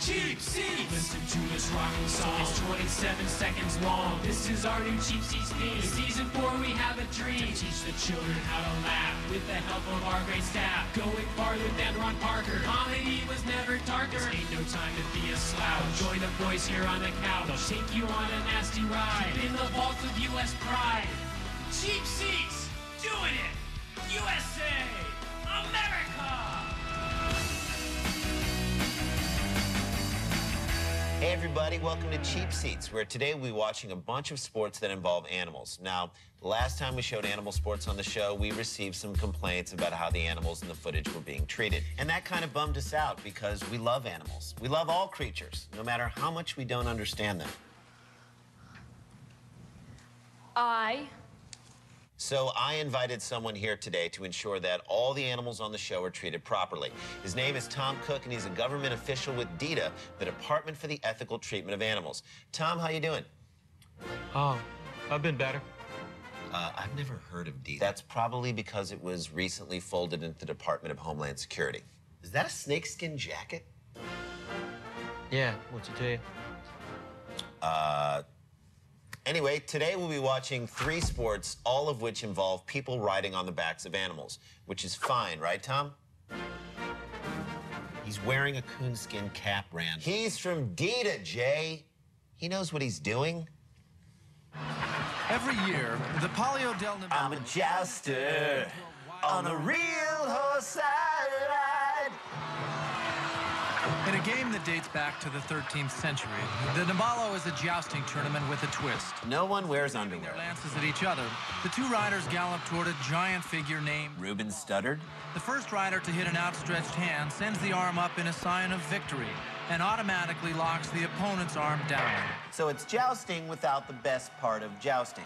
Cheap Seats! Listen to this rocking song. It's 27 seconds long. This is our new Cheap Seats theme. In season 4 we have a dream to teach the children how to laugh with the help of our great staff. Going farther than Ron Parker. Comedy was never darker. This ain't no time to be a slouch. Join the boys here on the couch. They'll take you on a nasty ride in the vaults of U.S. pride. Cheap Seats! Doing it! USA! America! Hey everybody, welcome to Cheap Seats, where today we'll be watching a bunch of sports that involve animals. Now, the last time we showed animal sports on the show, we received some complaints about how the animals in the footage were being treated. And that kind of bummed us out because we love animals. We love all creatures, no matter how much we don't understand them. So I invited someone here today to ensure that all the animals on the show are treated properly. His name is Tom Cook, and he's a government official with DETA, the Department for the Ethical Treatment of Animals. Tom, how you doing? Oh, I've been better. I've never heard of DETA. That's probably because it was recently folded into the Department of Homeland Security. Is that a snakeskin jacket? Yeah, what's it tell you? Anyway, today we'll be watching 3 sports, all of which involve people riding on the backs of animals, which is fine, right, Tom? He's wearing a coonskin cap, Rand. He's from DETA, Jay. He knows what he's doing. Every year, the Palio del Niballo... I'm a jouster on a real horse I ride. In a game that dates back to the 13th century, the Niballo is a jousting tournament with a twist. No one wears underwear. Lances at each other. The 2 riders gallop toward a giant figure named Reuben Studdard. The first rider to hit an outstretched hand sends the arm up in a sign of victory and automatically locks the opponent's arm down. So it's jousting without the best part of jousting.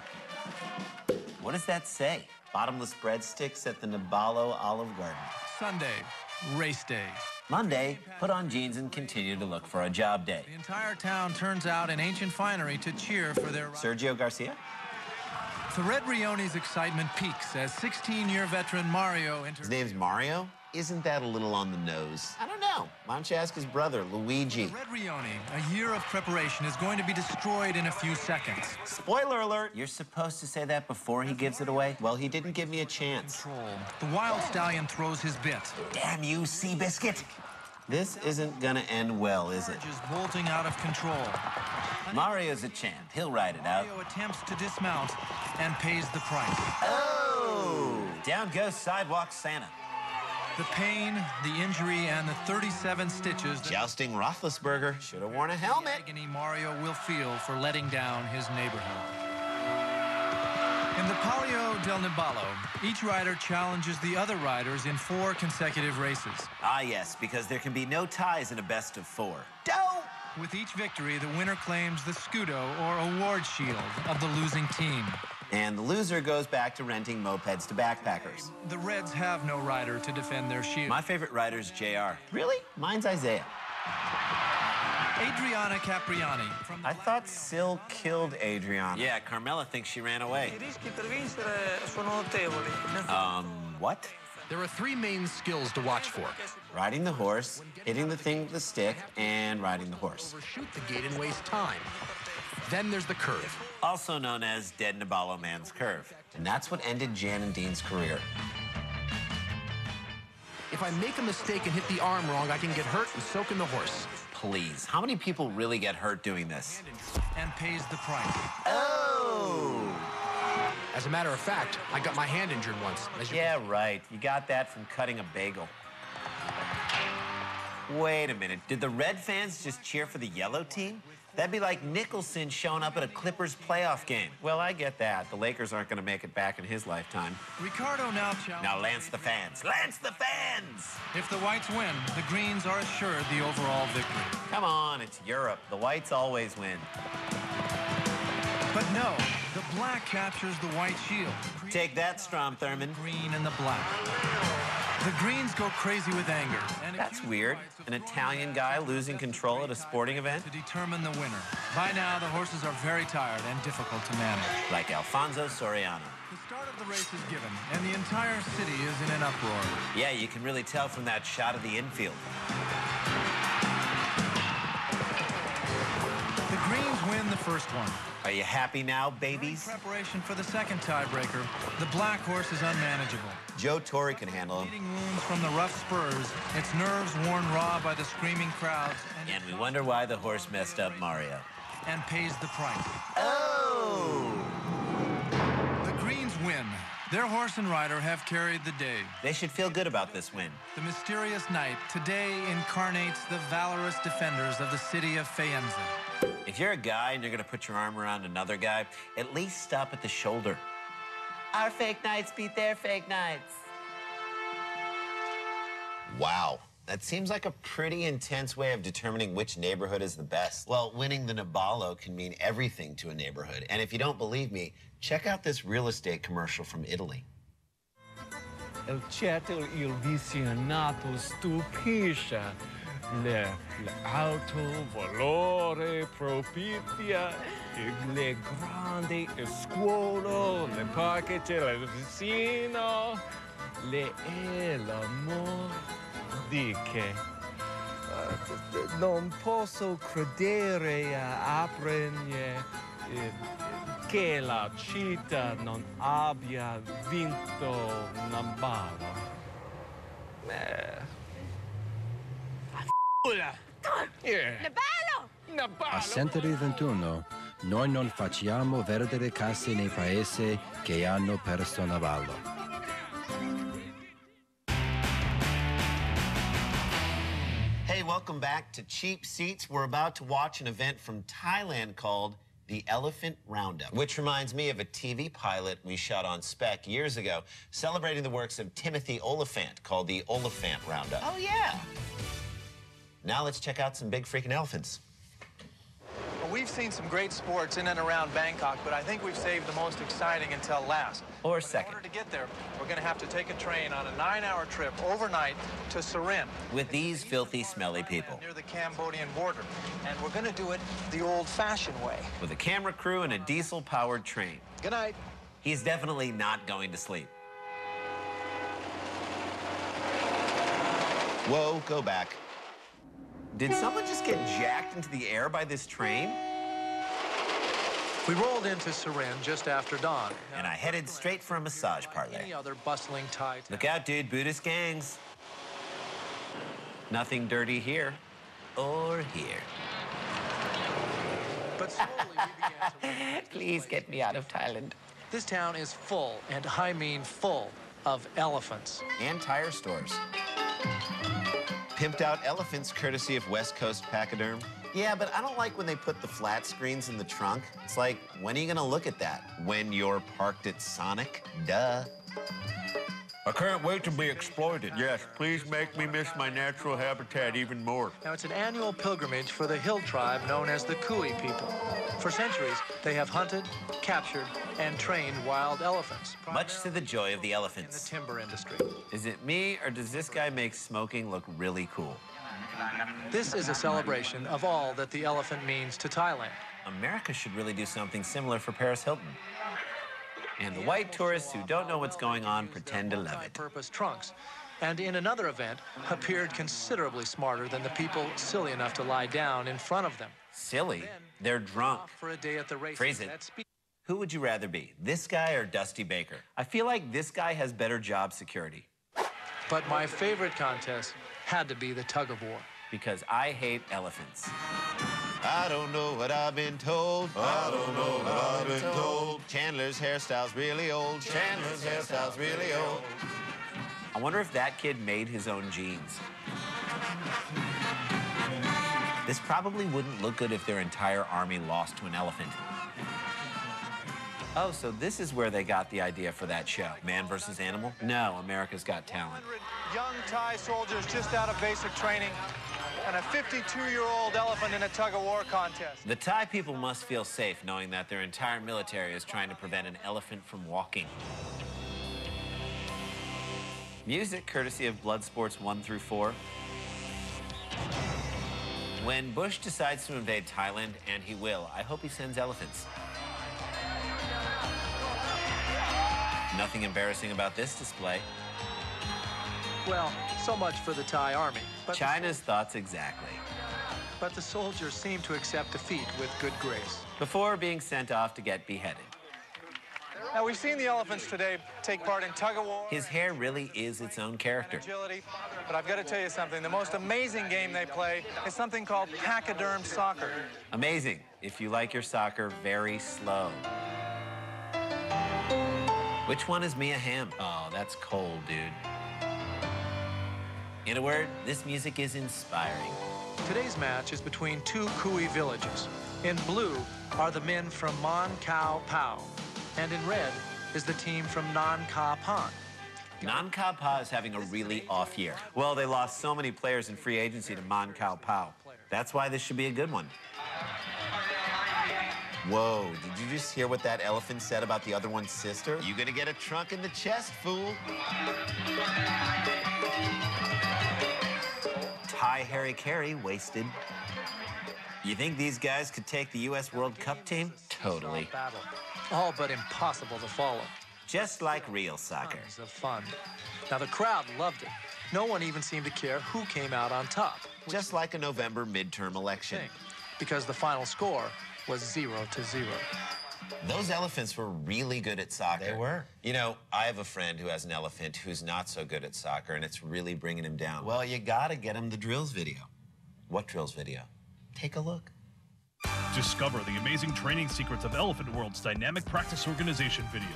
What does that say? Bottomless breadsticks at the Niballo Olive Garden. Sunday, race day. Monday, put on jeans and continue to look for a job day. The entire town turns out in ancient finery to cheer for their... Sergio Garcia? Fred Rione's excitement peaks as 16-year veteran Mario enters... His name's Mario? Isn't that a little on the nose? I don't know. Why don't you ask his brother, Luigi? Fred Rione, a year of preparation, is going to be destroyed in a few seconds. Spoiler alert! You're supposed to say that before he gives it away? Well, he didn't give me a chance. Control. The wild stallion throws his bit. Damn you, Seabiscuit! This isn't gonna end well, is it? Just bolting out of control. Mario's a champ. He'll ride it out. Mario attempts to dismount and pays the price. Oh! Down goes Sidewalk Santa. The pain, the injury, and the 37 stitches... Jousting Roethlisberger should have worn a helmet. The agony Mario will feel for letting down his neighborhood. In the Palio del Niballo, each rider challenges the other riders in 4 consecutive races. Ah, yes, because there can be no ties in a best of 4. Don't! With each victory, the winner claims the Scudo, or award shield, of the losing team. And the loser goes back to renting mopeds to backpackers. The Reds have no rider to defend their shield. My favorite rider's JR. Really? Mine's Isaiah. Adriana Capriani. I thought Sil killed Adriana. Yeah, Carmela thinks she ran away. What? There are 3 main skills to watch for. Riding the horse, hitting the thing with the stick, and riding the horse. Overshoot the gate and waste time. Then there's the curve. Also known as Dead Niballo Man's Curve. And that's what ended Jan and Dean's career. If I make a mistake and hit the arm wrong, I can get hurt and soak in the horse. Please, how many people really get hurt doing this? And pays the price. Oh! As a matter of fact, I got my hand injured once. Yeah, right. You got that from cutting a bagel. Wait a minute. Did the Red fans just cheer for the yellow team? That'd be like Nicholson showing up at a Clippers playoff game. Well, I get that. The Lakers aren't going to make it back in his lifetime. Ricardo now challenges... Now lance the fans. Lance the fans! If the Whites win, the Greens are assured the overall victory. Come on, it's Europe. The Whites always win. But no, the black captures the white shield. Take that, Strom Thurmond. Green and the black. The Greens go crazy with anger. That's weird. An Italian guy losing control at a sporting event? To determine the winner. By now, the horses are very tired and difficult to manage. Like Alfonso Soriano. The start of the race is given, and the entire city is in an uproar. Yeah, you can really tell from that shot of the infield. win the first one. Are you happy now, babies? In preparation for the second tiebreaker, the black horse is unmanageable. Joe Torre can handle him. Bleeding wounds from the rough spurs, its nerves worn raw by the screaming crowds. And we wonder why the horse messed up Mario. And pays the price. Oh! The Greens win. Their horse and rider have carried the day. They should feel good about this win. The mysterious night today incarnates the valorous defenders of the city of Faenza. If you're a guy and you're going to put your arm around another guy, at least stop at the shoulder. Our fake knights beat their fake knights. Wow. That seems like a pretty intense way of determining which neighborhood is the best. Well, winning the Niballo can mean everything to a neighborhood. And if you don't believe me, check out this real estate commercial from Italy. Il ceto il visionato stupisce. L'alto valore propizia le grandi scuole, le parchi televisivo, l'amor di che non posso credere a apprendere che la città non abbia vinto Niballo. A Century 21 noi non facciamo vendere case nei paesi che hanno perso Niballo. Hey, welcome back to Cheap Seats. We're about to watch an event from Thailand called the Elephant Roundup, which reminds me of a TV pilot we shot on spec years ago, celebrating the works of Timothy Oliphant, called the Oliphant Roundup. Oh, yeah. Now let's check out some big freaking elephants. Well, we've seen some great sports in and around Bangkok, but I think we've saved the most exciting until last. Or But second. in order to get there, we're going to have to take a train on a 9-hour trip overnight to Surin. With these filthy, smelly people. Near the Cambodian border. And we're going to do it the old-fashioned way. With a camera crew and a diesel-powered train. Good night. He's definitely not going to sleep. Whoa, go back. Did someone just get jacked into the air by this train? We rolled into Surin just after dawn. And I headed straight for a massage parlor. Any other bustling Thai town. Look out, dude, Buddhist gangs. Nothing dirty here or here. But slowly we began to recognize Please get me out of Thailand. this town is full, and I mean full, of elephants. And tire stores. Pimped out elephants, courtesy of West Coast Pachyderm. Yeah, but I don't like when they put the flat screens in the trunk. It's like, when are you gonna look at that? When you're parked at Sonic? Duh. I can't wait to be exploited. Yes, please make me miss my natural habitat even more. Now, it's an annual pilgrimage for the hill tribe known as the Kui people. For centuries, they have hunted, captured, and trained wild elephants. Much to the joy of the In the elephants. timber industry. Is it me, or does this guy make smoking look really cool? This is a celebration of all that the elephant means to Thailand. America should really do something similar for Paris Hilton. And the white tourists who don't know what's going on pretend to love it. Purpose trunks. And in another event, appeared considerably smarter than the people silly enough to lie down in front of them. Silly. They're drunk. Off for a day at the races. Phrase it. At speed. Who would you rather be, this guy or Dusty Baker? I feel like this guy has better job security. But my favorite contest had to be the tug of war. Because I hate elephants. I don't know what I've been told. I don't know what I've been told. Chandler's hairstyle's really old. Chandler's hairstyle's really old. I wonder if that kid made his own jeans. This probably wouldn't look good if their entire army lost to an elephant. Oh, so this is where they got the idea for that show. Man versus Animal? No, America's Got Talent. 100 young Thai soldiers just out of basic training and a 52-year-old elephant in a tug-of-war contest. The Thai people must feel safe knowing that their entire military is trying to prevent an elephant from walking. Music courtesy of Blood Sports 1 through 4. When Bush decides to invade Thailand, and he will, I hope he sends elephants. Nothing embarrassing about this display. Well, so much for the Thai army. But China's thoughts exactly. but the soldiers seem to accept defeat with good grace. Before being sent off to get beheaded. Now, we've seen the elephants today take part in tug-of-war. His hair really is its own character. Agility, but I've got to tell you something. The most amazing game they play is something called pachyderm soccer. Amazing if you like your soccer very slow. Which one is Mia Hamm? Oh, that's cold, dude. In a word, this music is inspiring. Today's match is between two Kui villages. In blue are the men from Mon Khao Pao, and in red is the team from Nan Ka Pan. Nan Ka Pa is having a really off year. Well, they lost so many players in free agency to Mon Khao Pao. That's why this should be a good one. Whoa, did you just hear what that elephant said about the other one's sister? You gonna get a trunk in the chest, fool. Ty Harry Carey wasted. You think these guys could take the U.S. World Cup team? Totally. Battle. All but impossible to follow. Just like real soccer. Tons of fun. Now, the crowd loved it. No one even seemed to care who came out on top. Just like a November midterm election. Because the final score was 0-0. Those elephants were really good at soccer. They were. You know, I have a friend who has an elephant who's not so good at soccer, and it's really bringing him down. Well, you gotta get him the drills video. What drills video? Take a look. Discover the amazing training secrets of Elephant World's dynamic practice organization video,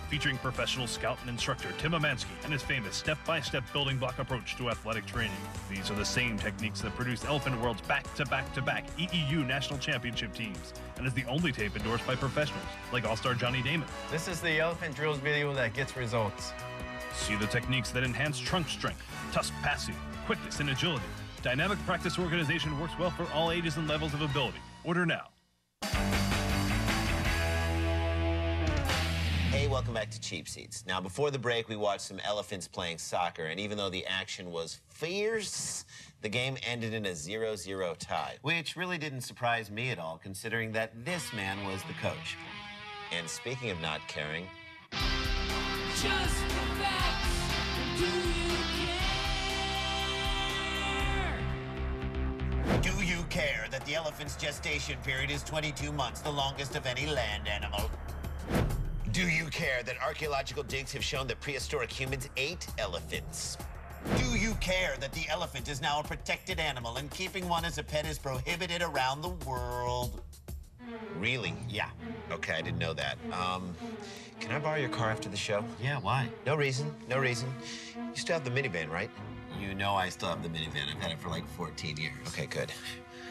featuring professional scout and instructor Tim Amansky and his famous step-by-step building block approach to athletic training. These are the same techniques that produced Elephant World's back-to-back-to-back EEU national championship teams, and is the only tape endorsed by professionals like All-Star Johnny Damon. This is the elephant drills video that gets results. See the techniques that enhance trunk strength, tusk passing, quickness, and agility. Dynamic practice organization works well for all ages and levels of ability. Order now. Hey, welcome back to Cheap Seats. Now, before the break, we watched some elephants playing soccer, and even though the action was fierce, the game ended in a 0-0 tie, which really didn't surprise me at all, considering that this man was the coach. And speaking of not caring... Just the facts. Do you care? Do you care that the elephant's gestation period is 22 months, the longest of any land animal? Do you care that archaeological digs have shown that prehistoric humans ate elephants? Do you care that the elephant is now a protected animal and keeping one as a pet is prohibited around the world? Really? Yeah. Okay, I didn't know that. Can I borrow your car after the show? Yeah, why? No reason, no reason. You still have the minivan, right? You know I still have the minivan. I've had it for like 14 years. Okay, good.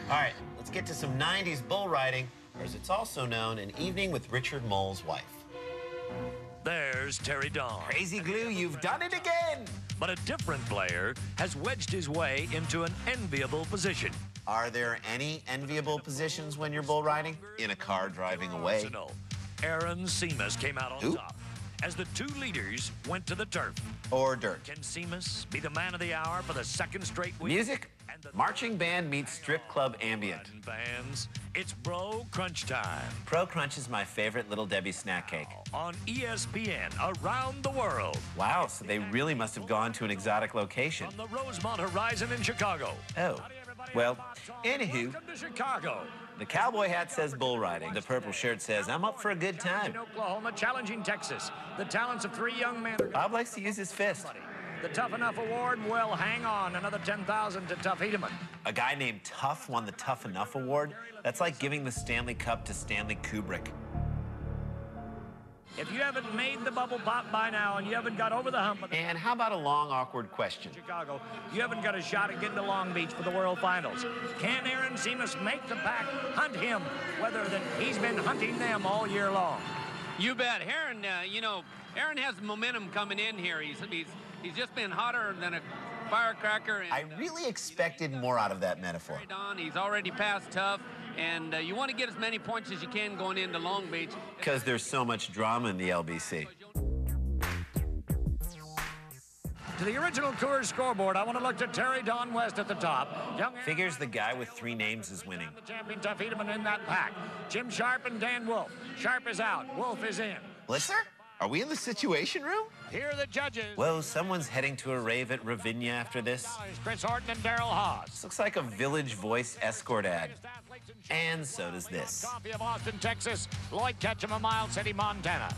All right, let's get to some 90s bull riding, or as it's also known, an evening with Richard Mole's wife. There's Terry Don. Crazy Glue, you've done it again! But a different player has wedged his way into an enviable position. Are there any enviable positions when you're bull riding? In a car driving away. Aaron Seamus came out on top as the two leaders went to the turf. Or dirt. Can Seamus be the man of the hour for the second straight week? Music, marching band meets strip club ambient. Bands, it's Bro Crunch time. Pro Crunch is my favorite Little Debbie snack cake. On ESPN around the world. Wow, so they really must have gone to an exotic location. On the Rosemont Horizon in Chicago. Oh, well, anywho, Welcome to Chicago. the cowboy hat says bull riding. The purple shirt says, I'm up for a good time. In Oklahoma, challenging Texas. The talents of three young men. Bob likes to use his fist. The Tough Enough Award, well, hang on. Another $10,000 to Tough Hedeman. A guy named Tough won the Tough Enough Award. That's like giving the Stanley Cup to Stanley Kubrick. If you haven't made the bubble pop by now and you haven't got over the hump of And how about a long, awkward question? Chicago, you haven't got a shot at getting to Long Beach for the World Finals. Can Aaron Seamus make the pack hunt him, whether than he's been hunting them all year long? You bet. Aaron, Aaron has momentum coming in here. He's just been hotter than a firecracker. And, I really expected more out of that metaphor. He's already passed Tough, and you want to get as many points as you can going into Long Beach. Because there's so much drama in the LBC. To the original Coors scoreboard, I want to look to Terry Don West at the top. Figures the guy with 3 names is winning. The champion Tough Hedeman in that pack. Jim Sharp and Dan Wolf. Sharp is out. Wolf is in. Blitzer? Are we in the Situation Room? Here are the judges. Whoa, someone's heading to a rave at Ravinia after this. Chris Horton and Daryl Haas. This looks like a Village Voice escort ad. And so does this. Coffee of Austin, Texas. Lloyd Ketchum of Miles City, Montana.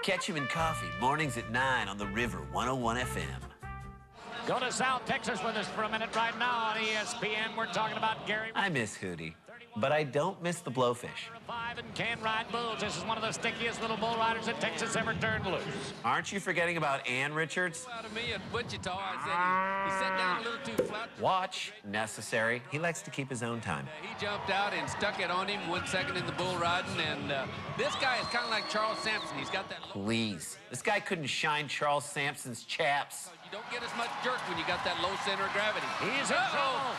Ketchum and Coffee, mornings at 9 on the River 101 FM. Go to South Texas with us for a minute right now on ESPN. We're talking about Gary. I miss Hootie, but I don't miss the Blowfish. 5 and can ride bulls. This is one of the stickiest little bull riders that Texas ever turned loose. Aren't you forgetting about Ann Richards? Out of me at Wichita, I said he sat down a little too flat. Watch necessary. He likes to keep his own time. He jumped out and stuck it on him 1 second in the bull riding, and this guy is kind of like Charles Sampson. He's got that. Please. This guy couldn't shine Charles Sampson's chaps. You don't get as much jerk when you got that low center of gravity. He's in trouble.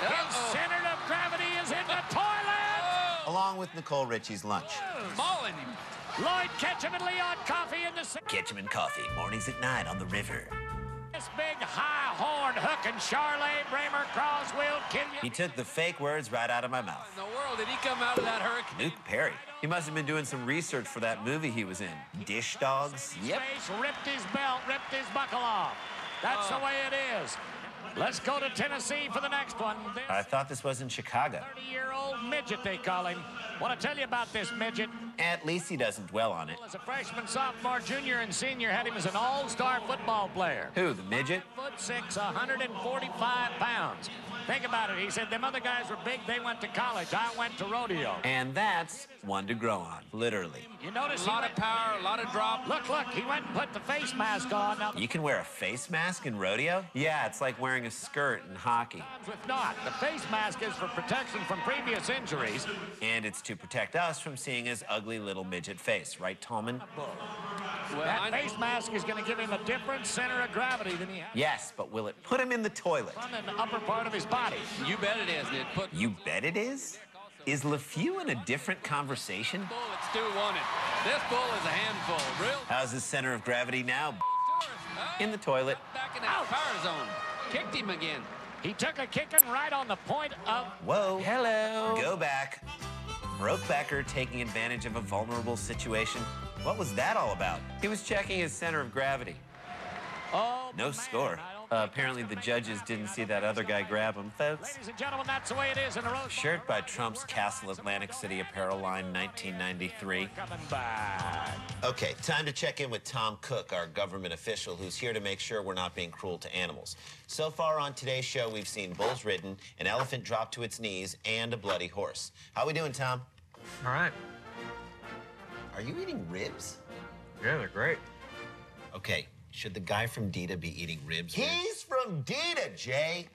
His center of gravity is in the toilet. Along with Nicole Richie's lunch. Mauling him. Lloyd Ketchum and Leon Coffee in the... Ketchum and Coffee, mornings at 9 on the River. This big high horn hook and Charlotte Bramer Cross will kill you. He took the fake words right out of my mouth. In the world did he come out of that hurricane? Luke Perry. He must have been doing some research for that movie he was in. Dish Dogs? Yep. Space ripped his belt, ripped his buckle off. That's the way it is. Let's go to Tennessee for the next one. I thought this was in Chicago. 30-year-old midget, they call him. Want to tell you about this midget? At least he doesn't dwell on it. As a freshman, sophomore, junior, and senior, had him as an all-star football player. Who, the midget? 6'6", 145 pounds. Think about it. He said, them other guys were big. They went to college. I went to rodeo. And that's one to grow on, literally. You notice a lot of power, a lot of drop. Look, he went and put the face mask on. Now, you can wear a face mask in rodeo? Yeah, it's like wearing a skirt in hockey. With not. The face mask is for protection from previous injuries. And it's to protect us from seeing his ugly little midget face, right, Tolman? Well, that face mask is going to give him a different center of gravity than he has. Yes, but will it put him in the toilet? On the upper part of his body. You bet it is, Ned. You bet it is? Is LeFew in a different conversation? Bull that Stu wanted. This bull is a handful, real. How's his center of gravity now? In the toilet. Back in that power zone. Kicked him again. He took a kicking right on the point of... Whoa. Hello. Go back. Brokebacker taking advantage of a vulnerable situation. What was that all about? He was checking his center of gravity. Oh, no score. Apparently the judges didn't see that other guy grab him, folks. Ladies and gentlemen, that's the way it is in a row. Shirt by Trump's Castle Atlantic City apparel line, 1993. Coming back. Okay, time to check in with Tom Cook, our government official, who's here to make sure we're not being cruel to animals. So far on today's show, we've seen bulls ridden, an elephant dropped to its knees, and a bloody horse. How we doing, Tom? All right. Are you eating ribs? Yeah, they're great. Okay, should the guy from DITA be eating ribs? He's from DITA, Jay.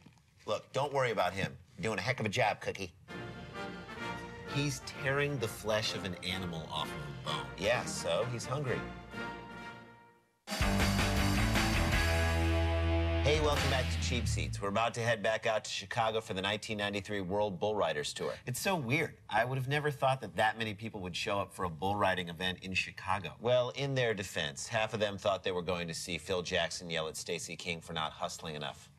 Look, don't worry about him. You're doing a heck of a job, Cookie. He's tearing the flesh of an animal off of a bone. Yeah, so he's hungry. Hey, welcome back to Cheap Seats. We're about to head back out to Chicago for the 1993 World Bull Riders Tour. It's so weird. I would have never thought that many people would show up for a bull riding event in Chicago. Well, in their defense, half of them thought they were going to see Phil Jackson yell at Stacey King for not hustling enough.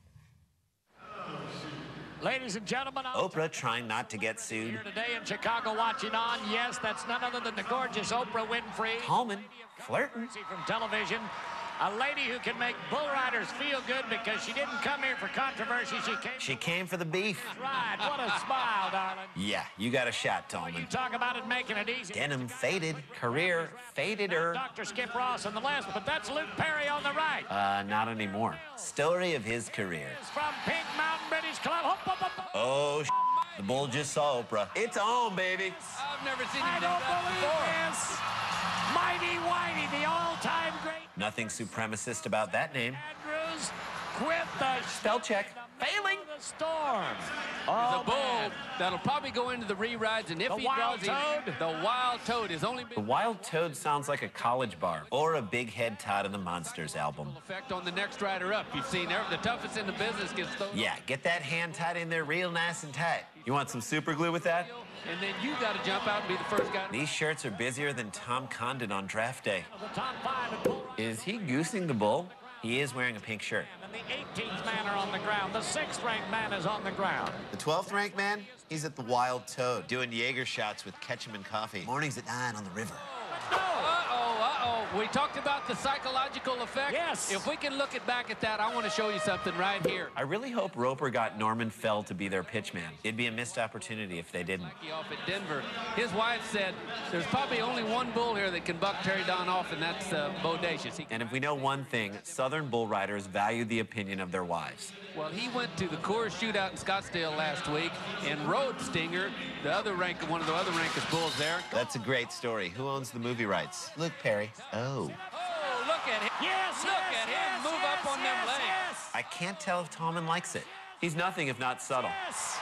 Ladies and gentlemen, Oprah trying not to get sued. Here today in Chicago watching on. Yes, that's none other than the gorgeous Oprah Winfrey. Coleman, flirting. From television. A lady who can make bull riders feel good because she didn't come here for controversy. She came for the beef. That's right. What a smile, darling. Yeah, you got a shot, Tolman. You talk about it making it easy. Denim faded, career faded her. Dr. Skip Ross on the left, but that's Luke Perry on the right. Not anymore. Story of his career. It's from Pink Mountain, British Columbia. Oh, the bull just saw Oprah. It's on, baby. I've never seen him I do don't that believe before. this. Mighty Whitey, the all-time great. Nothing supremacist about that name. Andrews, quit the spell check. Failing. The storm. The bull that'll probably go into the re-rides, and if he draws the wild toad is only. The wild toad sounds like a college bar or a Big Head Todd and the Monsters album. Effect on the next rider up. You've seen the toughest in the business gets thrown. Yeah, get that hand tied in there real nice and tight. You want some super glue with that? And then you got to jump out and be the first guy. These shirts are busier than Tom Condon on draft day. The top 5 in bull. Is he goosing the bull? He is wearing a pink shirt. And the 18th man are on the ground. The 6th ranked man is on the ground. The 12th ranked man, he's at the Wild Toad, doing Jaeger shots with Ketchum and Coffee. Mornings at 9 on the river. Uh-oh. We talked about the psychological effect. Yes. If we can look back at that, I want to show you something right here. I really hope Roper got Norman Fell to be their pitchman. It'd be a missed opportunity if they didn't. Off at Denver. His wife said there's probably only one bull here that can buck Terry Don off, and that's Bodacious. And if we know one thing, Southern bull riders value the opinion of their wives. Well, he went to the Coors Shootout in Scottsdale last week and rode Stinger, one of the other rankest bulls there. That's a great story. Who owns the movie rights? Luke Perry. Oh. Oh, look at him. Yes, look at him move up on them legs. I can't tell if Tallman likes it. He's nothing if not subtle. Yes.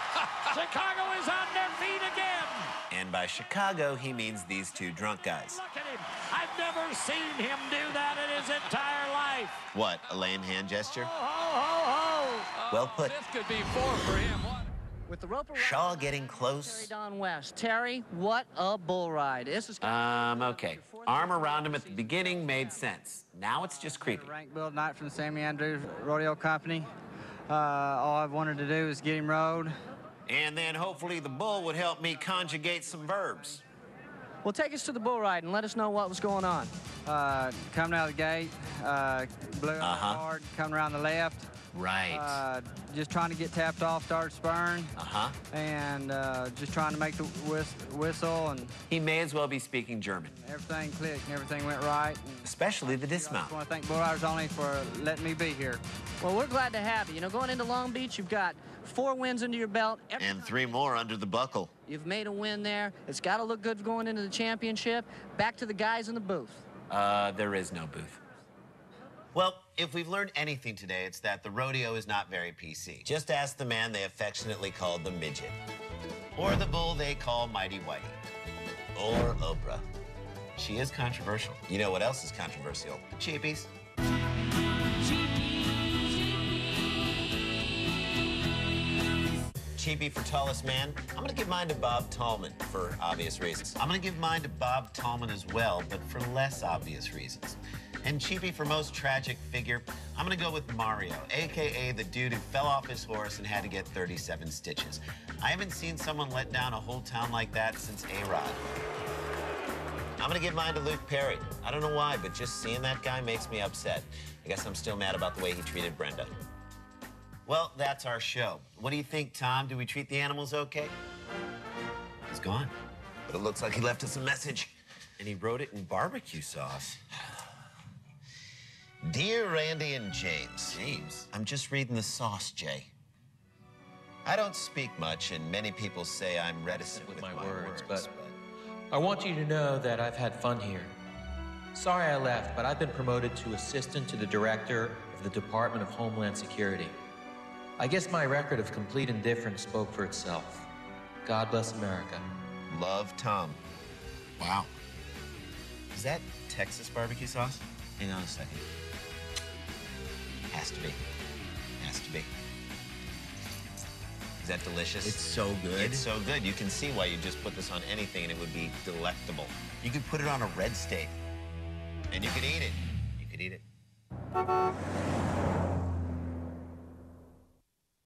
Chicago is on their feet again. And by Chicago, he means these two drunk guys. Look at him. I've never seen him do that in his entire life. What, a lame hand gesture? Ho, ho, ho. Well put. This could be 4 for him. With the Roper Shaw getting close. Terry Don West. Terry, what a bull ride. This is okay. Arm around him at the beginning made sense. Now it's just creepy. Rank Bill Knight from the Sammy Andrews Rodeo Company. All I've wanted to do is get him rode. And then hopefully the bull would help me conjugate some verbs. Well, take us to the bull ride and let us know what was going on. Coming out of the gate, blew out hard, coming around the left. Right. Just trying to get tapped off, started spurring. And just trying to make the whistle. And he may as well be speaking German. Everything clicked and everything went right. Especially the dismount. I just want to thank Bull Riders Only for letting me be here. Well, we're glad to have you. You know, going into Long Beach, you've got 4 wins under your belt. And 3 more under the buckle. You've made a win there. It's got to look good going into the championship. Back to the guys in the booth. There is no booth. Well, if we've learned anything today, it's that the rodeo is not very PC. Just ask the man they affectionately called the midget. Or the bull they call Mighty Whitey. Or Oprah. She is controversial. You know what else is controversial? Cheapies. Cheapie for tallest man. I'm gonna give mine to Bob Tallman for obvious reasons. I'm gonna give mine to Bob Tallman as well, but for less obvious reasons. And Cheapie for most tragic figure, I'm gonna go with Mario, AKA the dude who fell off his horse and had to get 37 stitches. I haven't seen someone let down a whole town like that since A-Rod. I'm gonna give mine to Luke Perry. I don't know why, but just seeing that guy makes me upset. I guess I'm still mad about the way he treated Brenda. Well, that's our show. What do you think, Tom? Do we treat the animals okay? He's gone. But it looks like he left us a message. And he wrote it in barbecue sauce. Dear Randy and James. James? I'm just reading the sauce, Jay. I don't speak much, and many people say I'm reticent with my words, but I want you to know that I've had fun here. Sorry I left, but I've been promoted to assistant to the director of the Department of Homeland Security. I guess my record of complete indifference spoke for itself. God bless America. Love, Tom. Wow. Is that Texas barbecue sauce? Hang on a second. Has to be. Has to be. Is that delicious? It's so good. It's so good. You can see why you just put this on anything and it would be delectable. You could put it on a red steak and you could eat it. You could eat it.